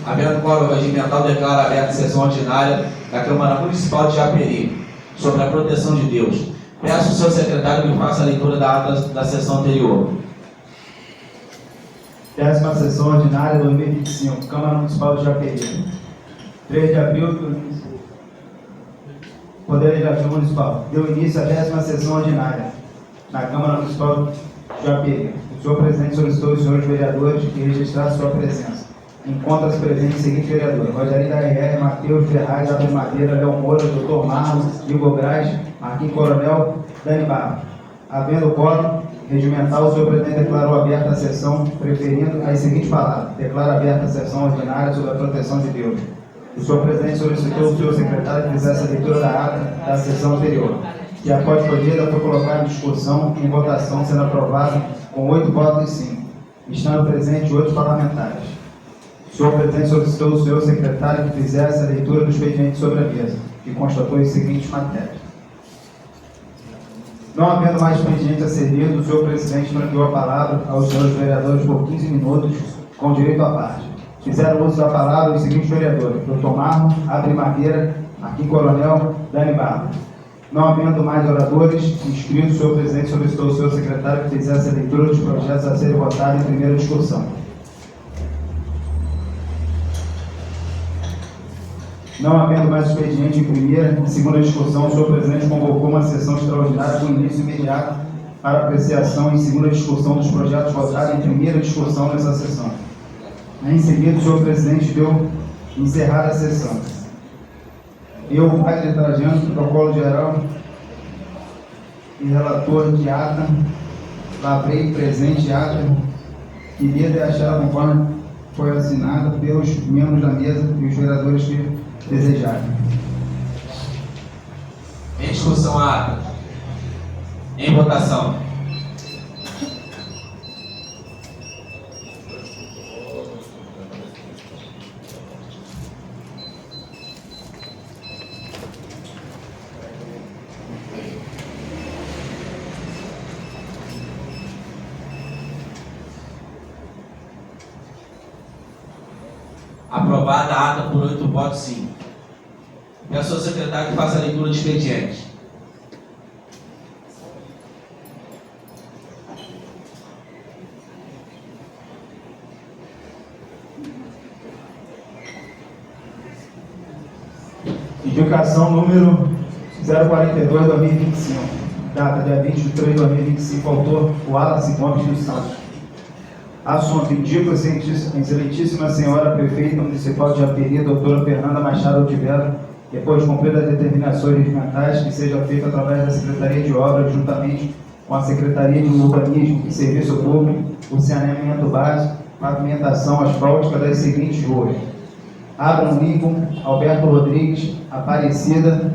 Havendo quórum regimental, declaro aberta a sessão ordinária da Câmara Municipal de Japeri, sobre a proteção de Deus. Peço ao seu secretário que faça a leitura da ata da sessão anterior. 10ª sessão ordinária 2025, Câmara Municipal de Japeri. 3 de abril, Poder Legislativo Municipal. Deu início à 10ª sessão ordinária na Câmara Municipal de Japeri. O senhor presidente solicitou os senhores vereadores que registrassem sua presença. Encontra-se presente o seguinte vereador: Rogério da RR, Matheus Ferraz, Abre Madeira, Léo Moura, Dr. Marlos, Igor Braz, Marquinhos Coronel, Dani Barros. Havendo quórum regimental, o senhor presidente declarou aberta a sessão, preferindo as seguintes palavras: declara aberta a sessão ordinária sobre a proteção de Deus. O senhor presidente solicitou ao senhor secretário que fizesse a leitura da ata da sessão anterior, que após proibida foi colocada em discussão e em votação, sendo aprovada com 8 votos e 5, estando presentes 8 parlamentares. O senhor presidente solicitou ao senhor secretário que fizesse a leitura do expediente sobre a mesa, que constatou as seguintes matérias. Não havendo mais expediente a ser lido, o senhor presidente franqueou a palavra aos senhores vereadores por 15 minutos, com direito à parte. Fizeram uso da palavra os seguintes vereadores: Dr. Marmo, Abre Madeira, Marquinhos Coronel, Dani Barros. Não havendo mais oradores inscritos, o senhor presidente solicitou ao senhor secretário que fizesse a leitura dos projetos a serem votados em primeira discussão. Não havendo mais expediente em primeira e segunda discussão, o senhor presidente convocou uma sessão extraordinária com início imediato para apreciação em segunda discussão dos projetos votados em primeira discussão nessa sessão. Em seguida, o senhor presidente deu encerrada a sessão. Eu, Wagner Trajano, protocolo geral e relator de ata, lavrei presente ata e devo achar conforme foi assinada pelos membros da mesa e os vereadores que desejarem. Em discussão a ata. Em votação. Aprovada a ata por 8 votos, sim. Peço ao secretário que faça a leitura de expediente. Indicação número 042/2025, data dia 20 de 3 de 2025, autor o Wallace Gomes dos Santos. Assunto: indico a excelentíssima senhora prefeita municipal de Japeri, doutora Fernanda Machado Altiveira, depois de cumprir as determinações regimentais, que seja feita através da Secretaria de Obras, juntamente com a Secretaria de Urbanismo e Serviço Público, o saneamento básico, pavimentação asfáltica das seguintes ruas: Abraham Lincoln, Alberto Rodrigues, Aparecida,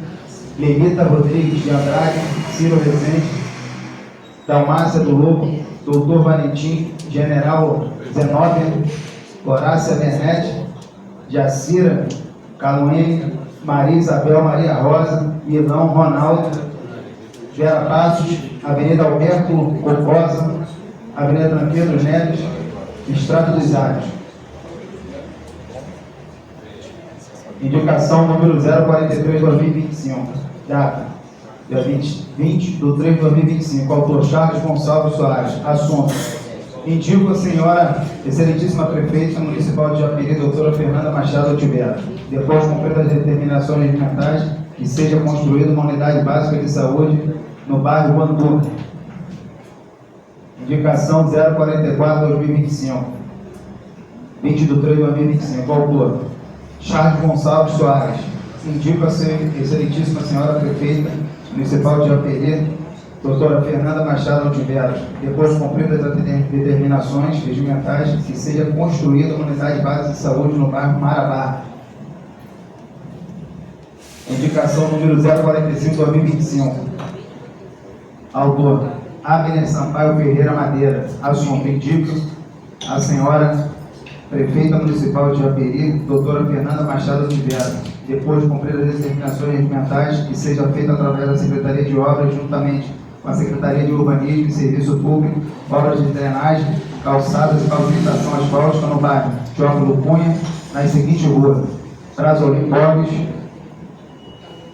Levita Rodrigues de Andrade, Ciro Rezende, Dalmácia do Lobo, Doutor Valentim, General Zenóbia, Horácia Bernete, Jacira Caluene, Maria Isabel Maria Rosa, Milão Ronaldo, Vera Passos, Avenida Alberto Cocosa, Avenida Tranqueiro Neves, Estrada dos Ares. Indicação número 043/2025, data dia 20 de 3 de 2025, autor Charles Gonçalves Soares. Assunto: indico a senhora excelentíssima prefeita municipal de Japeri, doutora Fernanda Machado Altiveira, depois de cumprir as determinações regimentais, que seja construída uma unidade básica de saúde no bairro Banduca. Indicação 044/2025, 20 de 3 de 2025, autor Charles Gonçalves Soares. Indico a excelentíssima senhora prefeita municipal de Japeri, doutora Fernanda Machado Altiveira, depois de cumpridas as determinações regimentais, que seja construída uma unidade básica de saúde no bairro Marabá. Indicação número 045/2025, autor Abner Sampaio Ferreira Madeira. Assunto: indico a senhora prefeita municipal de Japeri, doutora Fernanda Machado Altiveira, depois de cumprir as determinações regimentais, que seja feita através da Secretaria de Obras, juntamente com a Secretaria de Urbanismo e Serviço Público, obras de drenagem, calçadas e pavimentação asfáltica no bairro Teófilo Cunha, nas seguintes ruas: Brasolim Borges,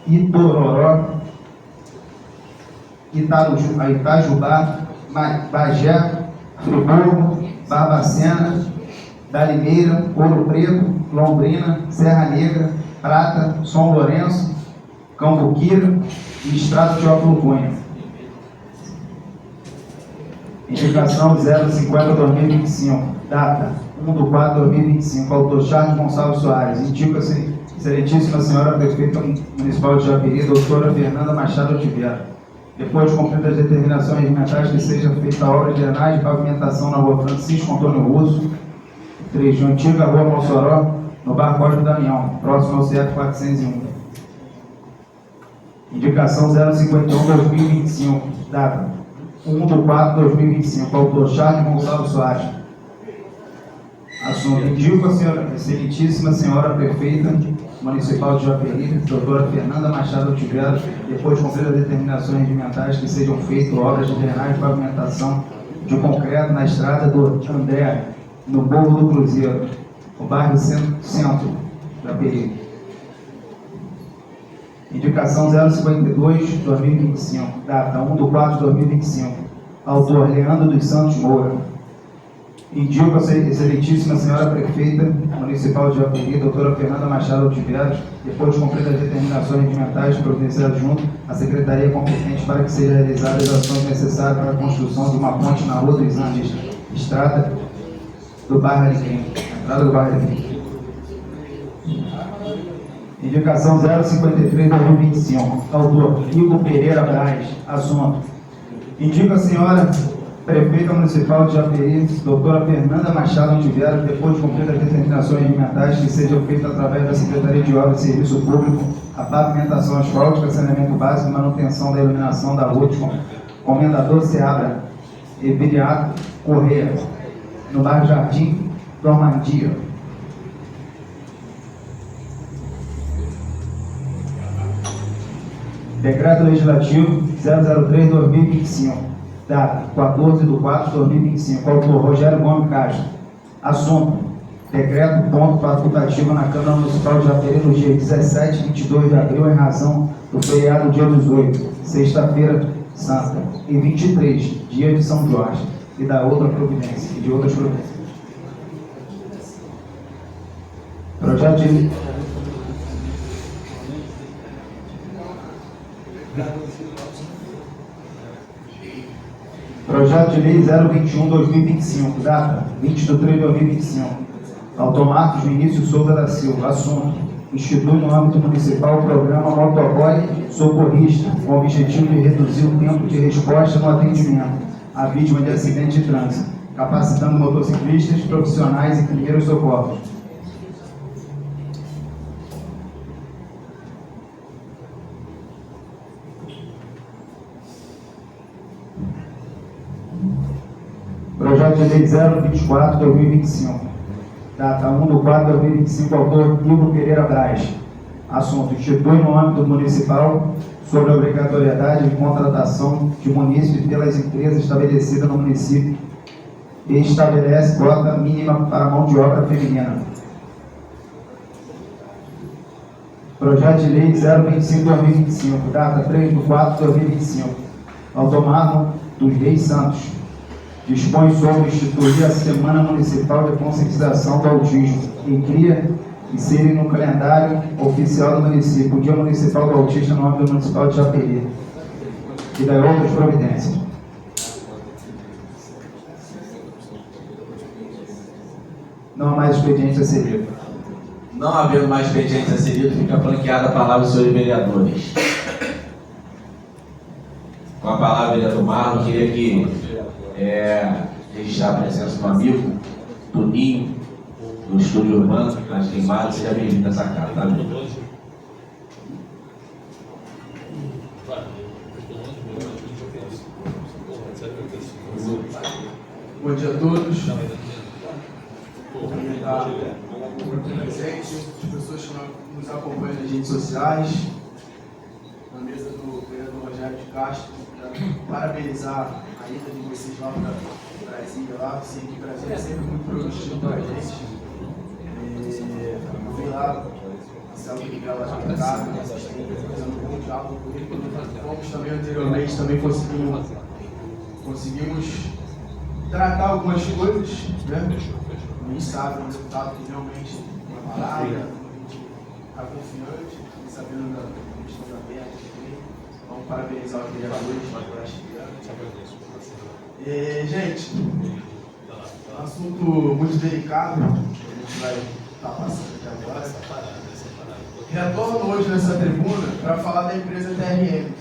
Itororó, Itajubá, Bagé, Friburgo, Barbacena, Dalimeira, Ouro Preto, Londrina, Serra Negra, Prata, São Lourenço, Cambuquira e Estrada Teófilo Cunha. Indicação 050-2025. Data 1/4/2025. Autor Charles Gonçalves Soares. Indica-se Excelentíssima Senhora Prefeita Municipal de Japeri, doutora Fernanda Machado Otiveira. Depois de cumpridas as determinações regimentais, que seja feita a obra de drenagem e pavimentação na rua Francisco Antônio Russo, 3 de Antiga, Rua Mossoró, no bairro Cosme Damião, próximo ao CF 401. Indicação 051-2025. Data 1/4/2025. Autor Charles Gonçalves Soares. Assunto: indico a senhora, Excelentíssima Senhora Prefeita Municipal de Japeri, doutora Fernanda Machado Otiveira, depois de cumprir as determinações regimentais, que sejam feitas obras de drenagem e pavimentação de concreto na estrada do André, no Morro do Cruzeiro, no bairro Centro, Japeri. Indicação 052-2025. Data 1/4/2025. Autor Leandro dos Santos Moura. Indico a Excelentíssima Senhora Prefeita Municipal de Japeri, doutora Fernanda Machado Otiveira, depois de cumprir as determinações regimentais, providenciar junto à Secretaria competente para que sejam realizadas as ações necessárias para a construção de uma ponte na Rua dos Andes, estrada do bairro Alecrim. Entrada do bairro Alecrim. Indicação 053-2025. Autor Igor Pereira Braz. Assunto: indica a senhora Prefeita Municipal de Japeri, doutora Fernanda Machado Otiveira, depois de cumprir as determinações regimentais, que sejam feitas através da Secretaria de Obras e Serviço Público a pavimentação asfáltica, saneamento básico e manutenção da iluminação da rua Comendador Seabra e Viriato Correia, no bairro Jardim Normandia. Decreto Legislativo 003-2025. Data 14/4/2025. Autor Rogério Gomes Castro. Assunto: decreto ponto facultativo na Câmara Municipal de Japeri no dia 17 e 22 de abril, em razão do feriado dia 18, sexta-feira santa, e 23, dia de São Jorge, e da outra providência, e de outras providências. Projeto de Projeto de Lei 021-2025, data 20/3/2025. Autor Marcos Vinícius Souza da Silva. Assunto: institui no âmbito municipal o programa Motoboy Socorrista, com o objetivo de reduzir o tempo de resposta no atendimento à vítima de acidente de trânsito, capacitando motociclistas, profissionais e primeiros socorros. Projeto de Lei 024/2025. Data 1/4/2025. Autor Igor Pereira Braz. Assunto: institui no âmbito municipal sobre a obrigatoriedade de contratação de munícipes pelas empresas estabelecidas no município e estabelece cota mínima para a mão de obra feminina. Projeto de Lei 025/2025. Data 3/4/2025. Autor Marlon dos Reis Santos. Dispõe sobre instituir a Semana Municipal de Conscientização do Autismo e cria inserir no calendário oficial do município o Dia Municipal do Autista no âmbito municipal de Japeri e das outras providências. Não há mais expediente a ser lido. Não havendo mais expediente a ser lido, fica franqueada a palavra dos senhores vereadores. Com a palavra, vereador Marlon, queria que registrar a presença do amigo Toninho, do Estúdio Urbano, nas Limadas. Seja bem-vindo a essa casa, tá? Bom dia a todos. Cumprimentar o grupo presente, as pessoas que nos acompanham nas redes sociais, na mesa do vereador Rogério de Castro, para parabenizar a ida de vocês lá para Brasília, lá. Sei que Brasília é sempre muito produtivo para a gente. Marcelo Miguel lá de casa, fazendo um bom diálogo com ele. Como também anteriormente, também conseguimos tratar algumas coisas, né? A gente sabe o resultado que realmente vai parar, a gente está confiante, sabendo da questão da terra também. Vamos parabenizar os vereadores por esta gente, assunto muito delicado, a gente vai estar passando aqui agora. Retorno hoje nessa tribuna para falar da empresa TRM.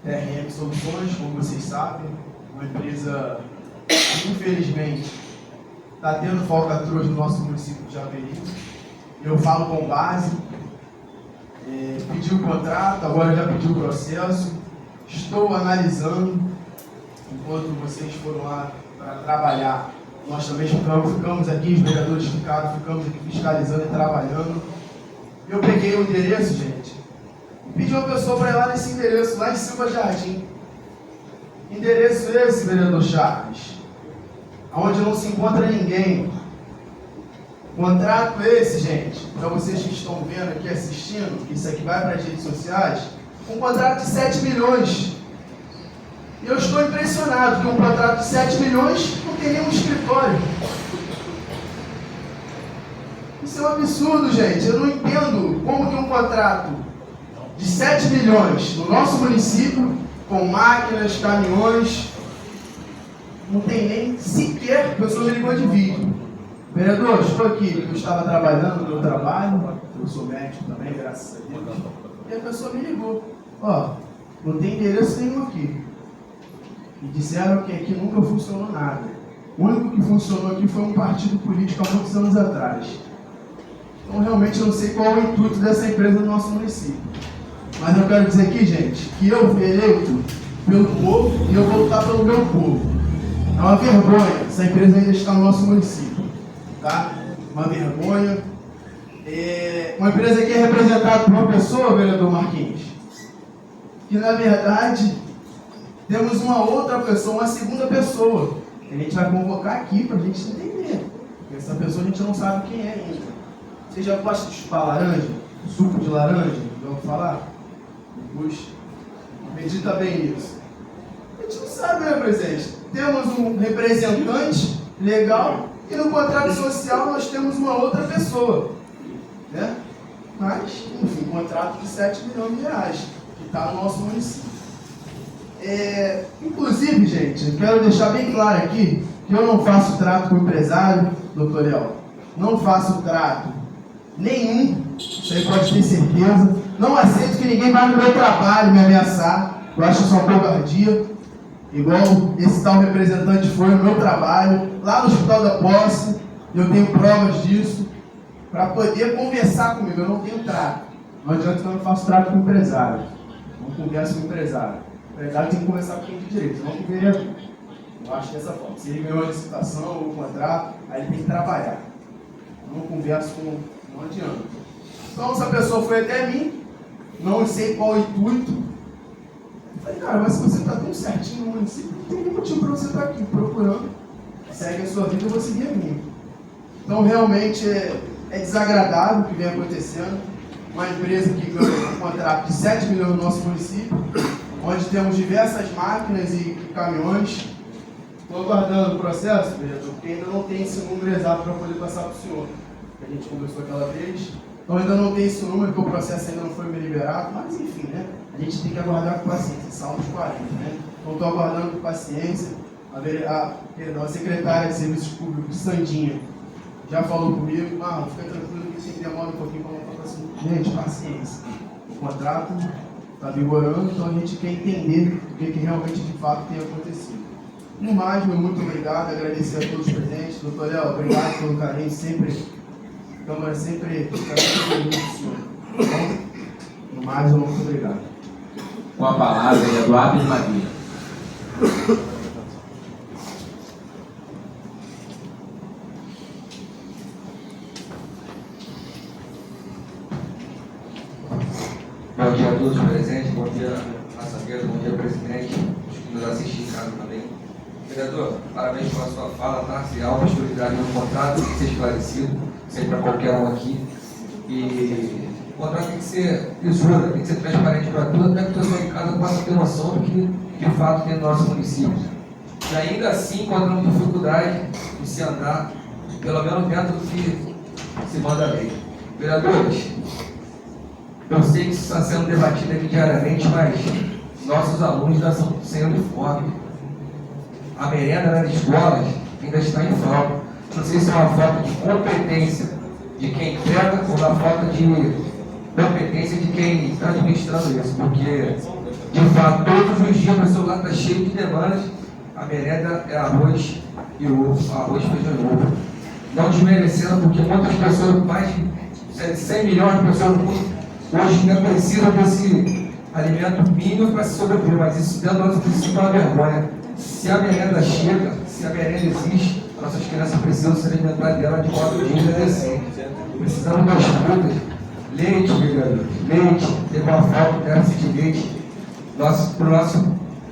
TRM Soluções, como vocês sabem, uma empresa que infelizmente está tendo falcatruas no nosso município de Japeri. Eu falo com base, pedi o contrato, agora já pedi o processo, estou analisando, enquanto vocês foram lá para trabalhar, nós também ficamos aqui, os vereadores ficamos aqui fiscalizando e trabalhando. Eu peguei o endereço, gente, e pedi uma pessoa para ir lá nesse endereço, lá em Silva Jardim. Endereço esse, vereador Charles, onde não se encontra ninguém. Contrato esse, gente, para vocês que estão vendo aqui, assistindo, que isso aqui vai para as redes sociais, um contrato de 7 milhões. E eu estou impressionado que um contrato de 7 milhões não tem nenhum escritório. Isso é um absurdo, gente. Eu não entendo como que um contrato de 7 milhões no nosso município, com máquinas, caminhões, não tem nem sequer, a pessoa me ligou de vídeo. Vereador, estou aqui, eu estava trabalhando no meu trabalho, eu sou médico também, graças a Deus, e a pessoa me ligou, não tem endereço nenhum aqui. E disseram que aqui nunca funcionou nada. O único que funcionou aqui foi um partido político há muitos anos atrás. Então realmente eu não sei qual é o intuito dessa empresa no nosso município. Mas eu quero dizer aqui, gente, que eu fui eleito pelo povo e eu vou lutar pelo meu povo. É uma vergonha essa empresa ainda está no nosso município. Tá? Uma vergonha. Uma empresa que é representada por uma pessoa, vereador Marquinhos, que na verdade temos uma outra pessoa, uma segunda pessoa, que a gente vai convocar aqui para a gente entender. Porque essa pessoa a gente não sabe quem é ainda. Você já gosta de chupar laranja? Suco de laranja? Já ouviu falar? Puxa, medita bem nisso. A gente não sabe, né, presidente? Temos um representante legal e no contrato social nós temos uma outra pessoa, né? Mas, enfim, contrato de 7 milhões de reais, que está no nosso município. Inclusive, gente, eu quero deixar bem claro aqui que eu não faço trato com o empresário, doutor Léo. Não faço trato nenhum, isso aí pode ter certeza. Não aceito que ninguém vá no meu trabalho me ameaçar. Eu acho isso uma covardia. Igual esse tal representante foi no meu trabalho, lá no Hospital da Posse, eu tenho provas disso, para poder conversar comigo. Eu não tenho trato. Não adianta que eu não faço trato com o empresário. Não converso com o empresário. O empresário tem que conversar com quem de direito, não com o vereador. Eu acho dessa forma. Se ele ganhou a licitação ou o contrato, aí ele tem que trabalhar. Eu não converso com... Não adianta. Então essa pessoa foi até mim, não sei qual o intuito. Eu falei, cara, mas se você está tão certinho no município, não tem nenhum motivo para você estar aqui procurando. Segue a sua vida, eu vou seguir a minha. Então realmente é desagradável o que vem acontecendo. Uma empresa que ganhou um contrato de 7 milhões no nosso município, onde temos diversas máquinas e caminhões. Estou aguardando o processo, vereador, porque ainda não tem esse número exato para poder passar para o senhor. A gente conversou aquela vez, então ainda não tem esse número, porque o processo ainda não foi me liberado, mas enfim, né? A gente tem que aguardar com paciência, Salmos 40, né? Então estou aguardando com paciência. A secretária de Serviços Públicos, Sandinha, já falou comigo, fica tranquilo que sempre demora um pouquinho para voltar para cima. Gente, paciência. O contrato está vigorando, então a gente quer entender o que realmente de fato tem acontecido. No mais, muito obrigado, agradecer a todos os presentes. Doutor Léo, obrigado pelo carinho, sempre. Câmara sempre está muito do senhor. Então, no mais, muito obrigado. Com a palavra, Eduardo de Maria. Bom dia a todos os presentes, bom dia passageiro, bom dia presidente, os que nos assistem em casa também. Vereador, parabéns pela sua fala, tá? Se há uma prioridade no contrato, tem que ser esclarecido. sei para qualquer um aqui. E o contrato tem que ser lisura, tem que ser transparente para tudo, até que o pessoal em casa possa ter noção do que de fato tem no nosso município. E ainda assim encontramos dificuldade de se andar, pelo menos dentro do que se manda a lei. Vereadores, eu sei que isso está sendo debatido aqui diariamente, mas nossos alunos ainda estão sem uniforme. A merenda nas escolas ainda está em falta. Não sei se é uma falta de competência de quem entrega ou uma falta de competência de quem está administrando isso, porque, de fato, todos os dias meu celular está cheio de demandas. A merenda é arroz e ovo, arroz, feijão e ovo. Não desmerecendo, porque muitas pessoas, mais de 100 milhões de pessoas no mundo, hoje ainda precisam desse alimento mínimo para se sobreviver, mas isso dentro do nosso princípio é uma vergonha. Se a merenda chega, se a merenda existe, nossas crianças precisam se alimentar dela de modo digno e decente. Precisamos das frutas, leite, vereador, leite, teve uma falta de déficit de leite, para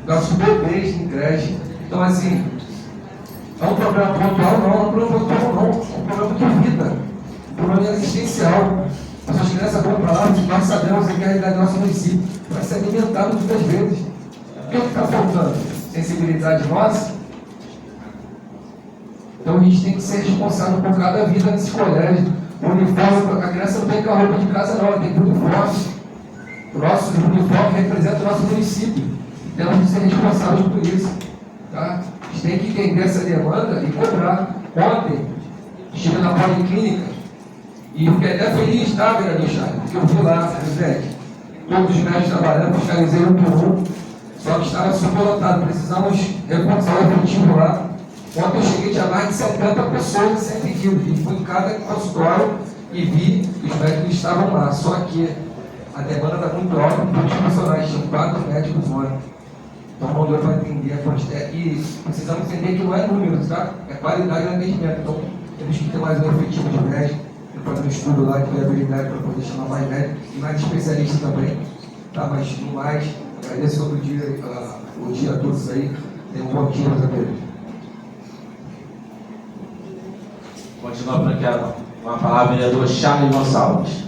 nossos bebês em creche. Então, assim, é um problema pontual, não, é um problema pontual, não, é um problema de vida, um problema existencial. Nossas crianças vão para lá, nós sabemos que é a realidade do nosso município, para se alimentar muitas vezes. O que está faltando? Sensibilidade nossa? Então a gente tem que ser responsável por cada vida nesse colégio. O uniforme, a criança não tem com a roupa de casa não, ela tem com o uniforme. O nosso uniforme representa o nosso município. Temos que ser responsáveis por isso. Tá? A gente tem que entender essa demanda e cobrar. Ontem, estive na policlínica e fiquei até feliz, tá, vereador Charles? Porque eu fui lá, presidente, todos os médicos trabalhando, fiscalizei um por um, só que estava superlotado. Precisamos reforçar o efetivo lá. Ontem eu cheguei, tinha mais de 70 pessoas sem pedido. E fui em cada consultório e vi que os médicos estavam lá. Só que a demanda está muito alta, muitos profissionais, tinham 4 médicos ontem. Então não deu para entender a quantidade. E precisamos entender que não é número, tá? É qualidade do atendimento. Então temos que ter mais um efetivo de médico, fazer um estudo lá de viabilidade para poder chamar mais médico e mais especialistas também. Tá? Mas no mais, agradeço todo dia, o dia a todos aí. Tenham um bom dia, meus amigos. Continua franqueado com a palavra, vereador Charles Gonçalves.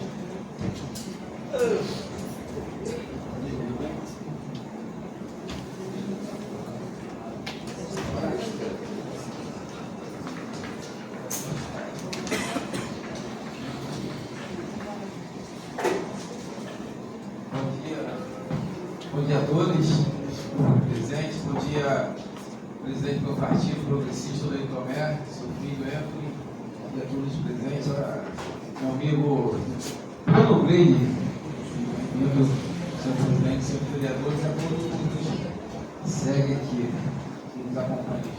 Bom dia a todos, presentes, bom dia, presidente do meu partido, progressista, Leite Tomé, seu filho Anthony, bom dia a todos os presentes, meu amigo Bruno Gleide, bem-vindo, seu presidente, seus vereadores, e a todos que seguem aqui, que nos acompanham.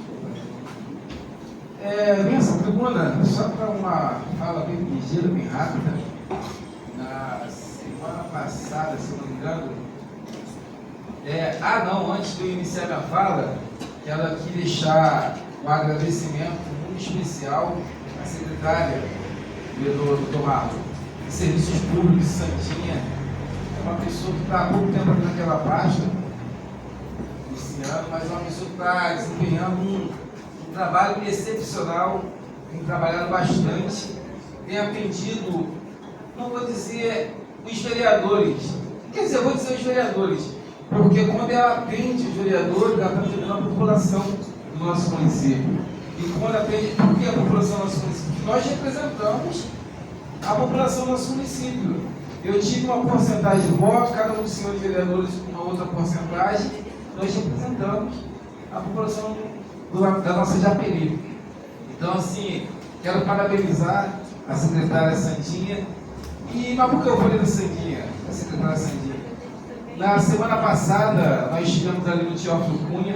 Nessa tribuna, só para uma fala bem dirigida, bem rápida, na semana passada, se não me engano, antes de eu iniciar minha fala, quero aqui deixar um agradecimento muito especial à secretária do Marlon de Serviços Públicos, Santinha. É uma pessoa que está há pouco tempo aqui naquela pasta, esse ano, mas é uma pessoa que está desempenhando um trabalho excepcional, tem trabalhado bastante, tem atendido, não vou dizer os vereadores, quer dizer, eu vou dizer os vereadores, porque quando ela atende os vereadores, ela está atendendo a população do nosso município. E quando atende, por que a população do nosso município? Nós representamos a população do nosso município. Eu tive uma porcentagem de votos, cada um dos senhores vereadores com uma outra porcentagem, nós representamos a população da nossa Japeri. Então, assim, quero parabenizar a secretária Santinha. Mas por que eu falei da Santinha, a secretária Santinha? Na semana passada, nós estivemos ali no Teófilo Cunha,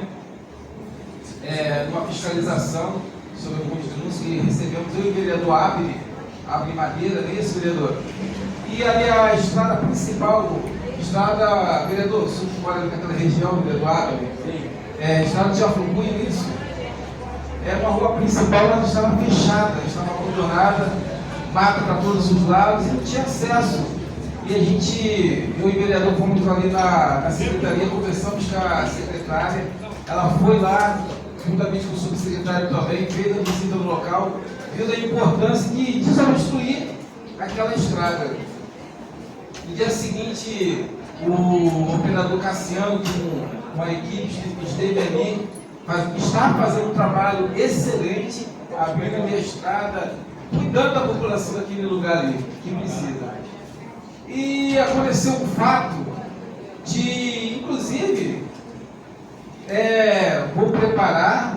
numa fiscalização sobre alguns denúncias que recebemos, eu e o vereador Abne Madeira, não é isso, vereador? E ali a estrada principal, vereador, o senhor mora naquela região, vereador Abne, estrada do Teófilo Cunha, não é isso? É uma rua principal, mas estava fechada, estava abandonada, mata para todos os lados e não tinha acesso. E a gente, eu e o vereador, fomos ali na secretaria, conversamos com a secretária, ela foi lá, juntamente com o subsecretário também, fez a visita no local, viu a importância de desobstruir aquela estrada. No dia seguinte, o operador Cassiano, com uma equipe que esteve ali, está fazendo um trabalho excelente, abrindo ali a estrada, cuidando da população daquele lugar ali, que precisa. E aconteceu um fato de, inclusive, vou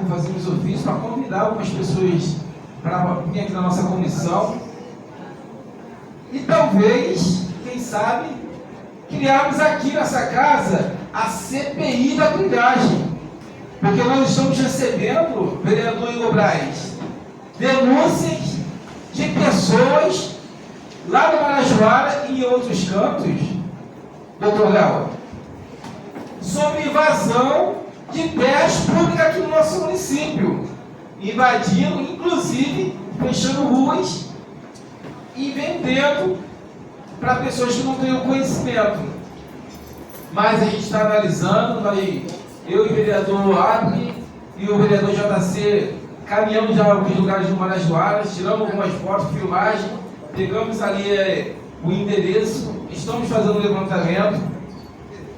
fazer os ofícios para convidar algumas pessoas para vir aqui na nossa comissão e talvez, quem sabe, criarmos aqui nessa casa a CPI da trilhagem, porque nós estamos recebendo, vereador Igor Braz, denúncias de pessoas lá no Marajoara e em outros cantos, doutor Léo, sobre invasão de terras públicas aqui no nosso município, invadindo, inclusive, fechando ruas e vendendo para pessoas que não têm o conhecimento. Mas a gente está analisando, eu e o vereador Abner e o vereador JC caminhamos já alguns lugares do Marajoara, tiramos algumas fotos, filmagem, pegamos ali o endereço, estamos fazendo um levantamento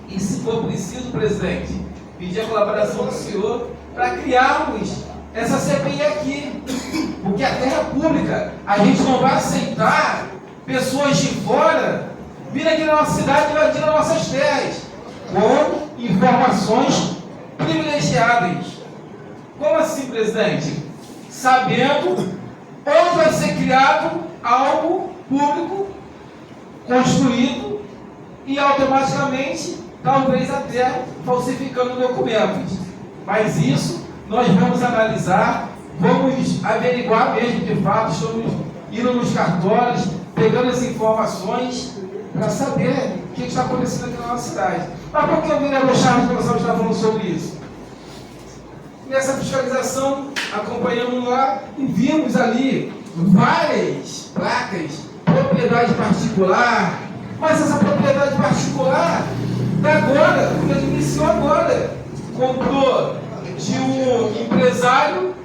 e, se for preciso, presidente, pedir a colaboração do senhor para criarmos essa CPI aqui, porque a terra pública, a gente não vai aceitar pessoas de fora virem aqui na nossa cidade e invadir as nossas terras com informações privilegiadas. Como assim, presidente? Sabendo onde vai ser criado algo público, construído e automaticamente, talvez até falsificando documentos. Mas isso nós vamos analisar, vamos averiguar mesmo de fato, estamos indo nos cartórios, pegando as informações para saber o que está acontecendo aqui na nossa cidade. Mas por que o vereador Charles Gonçalves está falando sobre isso? Nessa fiscalização, acompanhamos lá e vimos ali várias placas, propriedade particular, mas essa propriedade particular agora, porque ele iniciou agora, comprou de um empresário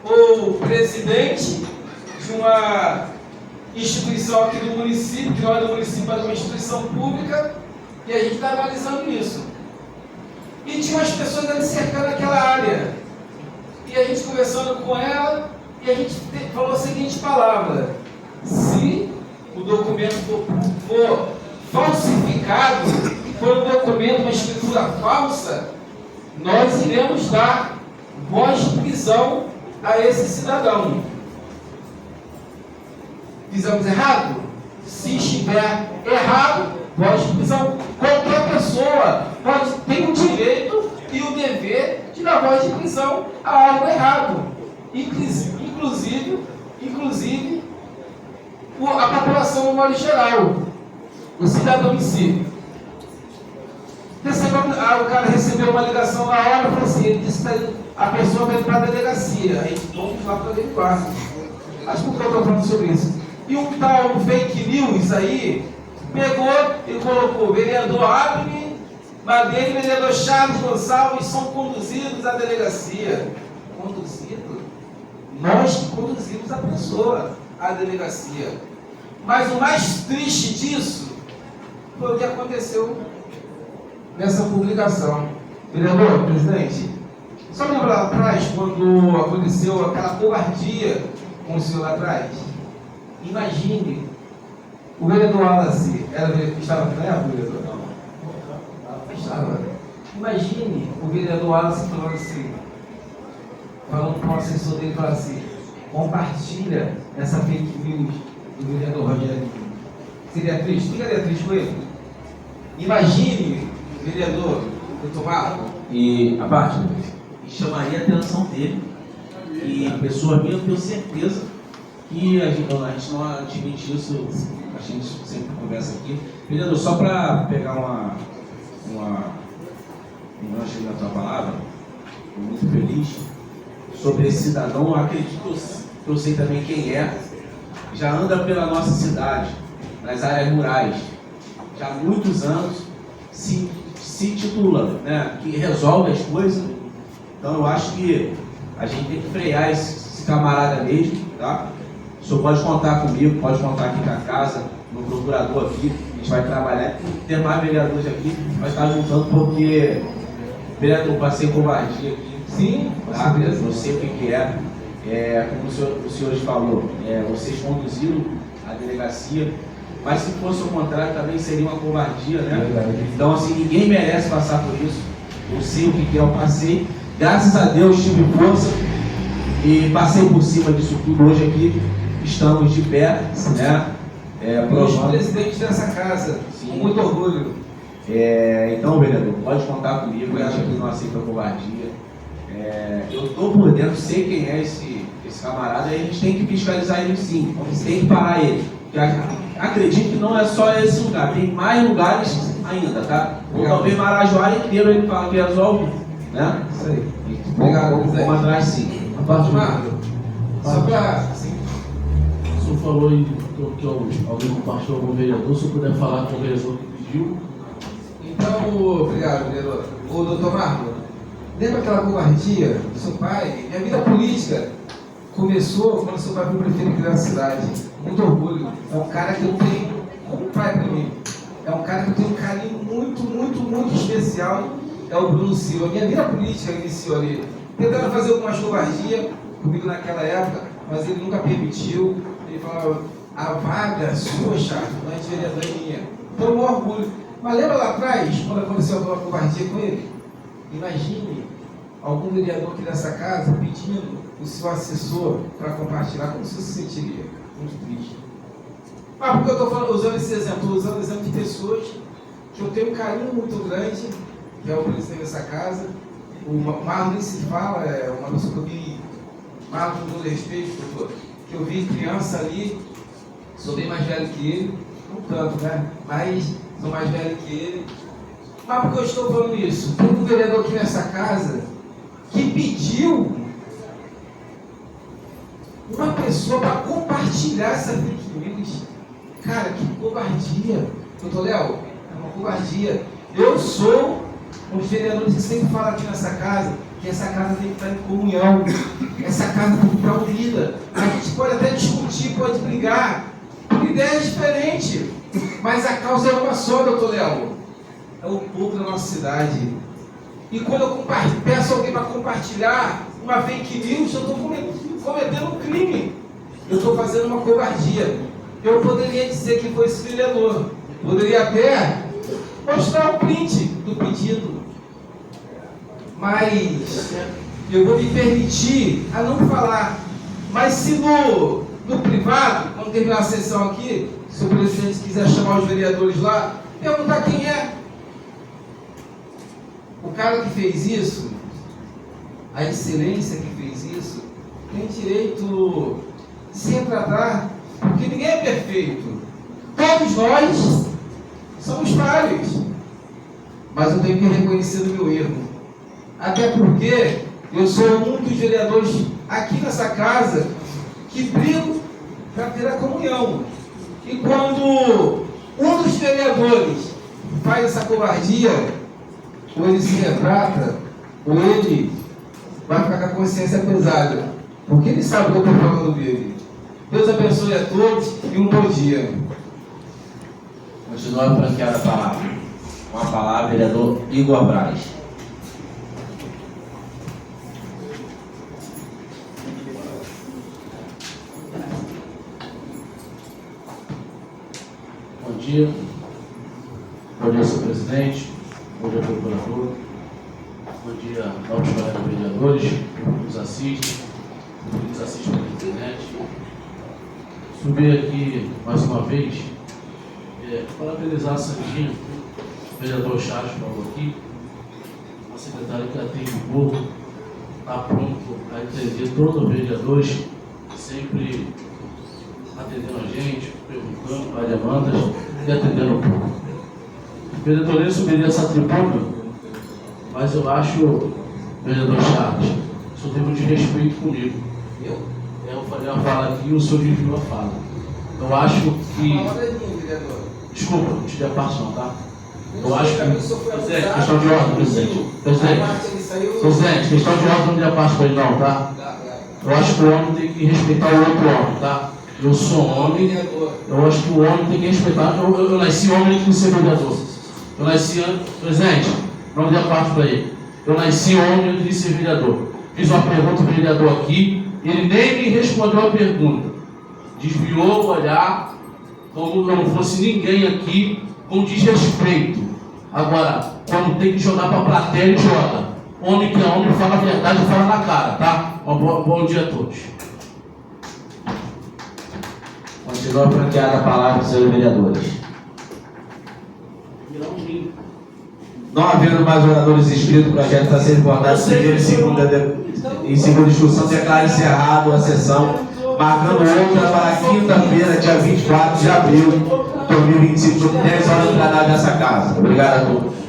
ou presidente de uma instituição aqui do município, que não é do município, mas de uma instituição pública, e a gente está analisando isso. E tinha umas pessoas ali cercando aquela área. E a gente conversando com ela, e a gente falou a seguinte palavra: se o documento for falsificado, for um documento, uma escritura falsa, nós iremos dar voz de prisão a esse cidadão. Fizemos errado? Se estiver errado, voz de prisão. Qualquer pessoa tem o direito e o dever de dar voz de prisão a algo errado. Inclusive a população no modo geral, o cidadão em si. O cara recebeu uma ligação na hora e falou assim, ele disse que a pessoa vai para a delegacia. Aí vamos lá para averiguar. Acho que eu estou falando sobre isso. E um tal fake news aí pegou e colocou: vereador Abner Madeira e vereador Charles Gonçalves são conduzidos à delegacia. Conduzido? Nós que conduzimos a pessoa à delegacia. Mas o mais triste disso foi o que aconteceu nessa publicação. Vereador, presidente, só lembra lá atrás, quando aconteceu aquela covardia com o senhor lá atrás? Imagine, o vereador Wallace estava aqui na época, vereador? Não. Estava. Imagine o vereador Wallace falando assim, falando para o assessor dele, falando assim: compartilha essa fake news do vereador Rogério. Seria triste? Ficaria triste com ele? Imagine o vereador Marco. E a parte chamaria a atenção dele, e pessoa minha, eu tenho certeza que a gente não admite isso, a gente sempre conversa aqui. Vereador, só para pegar um gancho da tua palavra, estou muito feliz sobre esse cidadão. Eu acredito que eu sei também quem é, já anda pela nossa cidade, nas áreas rurais, já há muitos anos, se titula, né, que resolve as coisas. Então eu acho que a gente tem que frear esse camarada mesmo, tá? O senhor pode contar comigo, pode contar aqui com a casa, no procurador aqui, a gente vai trabalhar, tem mais vereadores aqui, mas está juntando porque, vereador, passei covardia aqui. Sim, Tá? Eu sei o que é. Como o senhor falou, vocês conduziram a delegacia, mas se fosse o contrário também seria uma covardia, né? Então, assim, ninguém merece passar por isso. Eu sei o que eu passei, graças a Deus tive força e passei por cima disso tudo. Hoje aqui estamos de pé, né? Os presidentes dessa casa, Sim. com muito orgulho. Então, vereador, pode contar comigo, a gente aqui não aceita covardia. Eu estou por dentro, sei quem é esse camarada, e a gente tem que fiscalizar ele sim, tem que parar ele. Porque acredito que não é só esse lugar, tem mais lugares ainda, tá? Ou talvez Marajoara inteiro ele fala que resolve, né? Isso aí. Obrigado, vamos atrás sim. Marlon, só para. Assim, O senhor falou aí que alguém compartilhou com o vereador, se eu puder falar com o vereador que pediu. então, obrigado, vereador. Ô, doutor Marlon, lembra aquela covardia do seu pai? Minha vida política começou quando seu pai foi prefeito aqui da cidade. Muito orgulho. É um cara que eu tenho como pai para mim. É um cara que eu tenho um carinho muito, muito, muito especial. É o Bruno Silva. Minha vida política iniciou ali. Tentaram fazer algumas covardias comigo naquela época, mas ele nunca permitiu. Ele falava, a vaga sua, chato, não é de vereador, é minha. Então, um orgulho. Mas lembra lá atrás, quando aconteceu alguma covardia com ele? Imagine algum vereador aqui dessa casa pedindo o seu assessor para compartilhar, como você se sentiria? Muito triste. Mas por que eu estou usando esse exemplo? Estou usando o exemplo de pessoas que eu tenho um carinho muito grande, que é o presidente dessa casa. O Marlon nem se fala, é uma pessoa que eu vi, Marlon com todo respeito, doutor, que eu vi criança ali, sou bem mais velho que ele, não tanto, né? Mas sou mais velho que ele. Mas por que eu estou falando isso? Tem um vereador aqui nessa casa que pediu uma pessoa para compartilhar essa fake news. Cara, que covardia. Doutor Léo, é uma covardia. Eu sou um dos vereadores que sempre fala aqui nessa casa que essa casa tem que estar em comunhão. Essa casa tem que estar unida. A gente pode até discutir, pode brigar por ideias diferentes, mas a causa é uma só, doutor Léo. É o povo da nossa cidade. E quando eu peço alguém para compartilhar uma fake news, eu estou cometendo um crime. Eu estou fazendo uma covardia. Eu poderia dizer que foi esse vereador. Poderia até mostrar o print do pedido. Mas eu vou me permitir a não falar. Mas se no privado, quando terminar a sessão aqui, se o presidente quiser chamar os vereadores lá, perguntar quem é. O cara que fez isso, a excelência que fez isso, tem direito de se retratar, porque ninguém é perfeito. Todos nós somos falhos. Mas eu tenho que reconhecer o meu erro. Até porque eu sou um dos vereadores aqui nessa casa que brigo para ter a comunhão. E quando um dos vereadores faz essa covardia, ou ele se retrata, ou ele vai ficar com a consciência pesada, porque ele sabe o que eu estou falando dele. Deus abençoe a todos e um bom dia. Continua a franquear a palavra. Com a palavra, vereador Igor Braz. Bom dia. Bom dia, senhor presidente. Bom dia, procurador. Bom dia, novos colegas vereadores, que nos assistem pela internet. Subir aqui mais uma vez, parabenizar a Sandinha, o vereador Chaves falou aqui, a secretária que atende o povo, está pronto a atender todos os vereadores, sempre atendendo a gente, perguntando as demandas e atendendo o povo. O vereador nem subiria essa tribuna, mas eu acho, vereador Chaves, o senhor teve um desrespeito comigo. Eu falei a fala aqui e o senhor desviou a fala. Eu acho que. Desculpa, não tive a parte não, tá? Eu acho que. Presidente, questão de ordem, presidente. Presidente, questão de ordem, não me dê a parte para ele não, tá? Eu acho que o homem tem que respeitar o outro homem, tá? Eu sou homem, eu acho que o homem tem que respeitar. Eu nasci homem de ser vereador. Eu nasci, presidente, não dê a parte para ele. Eu nasci homem de ser vereador. Fiz uma pergunta ao vereador aqui, ele nem me respondeu a pergunta. Desviou o olhar, como não fosse ninguém aqui, com desrespeito. Agora, quando tem que jogar para a plateia, ele joga. Homem que é homem, fala a verdade e fala na cara, tá? Bom dia a todos. Continua franqueada a palavra dos senhores vereadores. Não havendo mais oradores inscritos, o projeto está sendo votado. Em segunda discussão, declaro encerrado a sessão, marcando outra para quinta-feira, dia 24 de abril de 2025, 10 horas no plenário dessa casa. Obrigado a todos.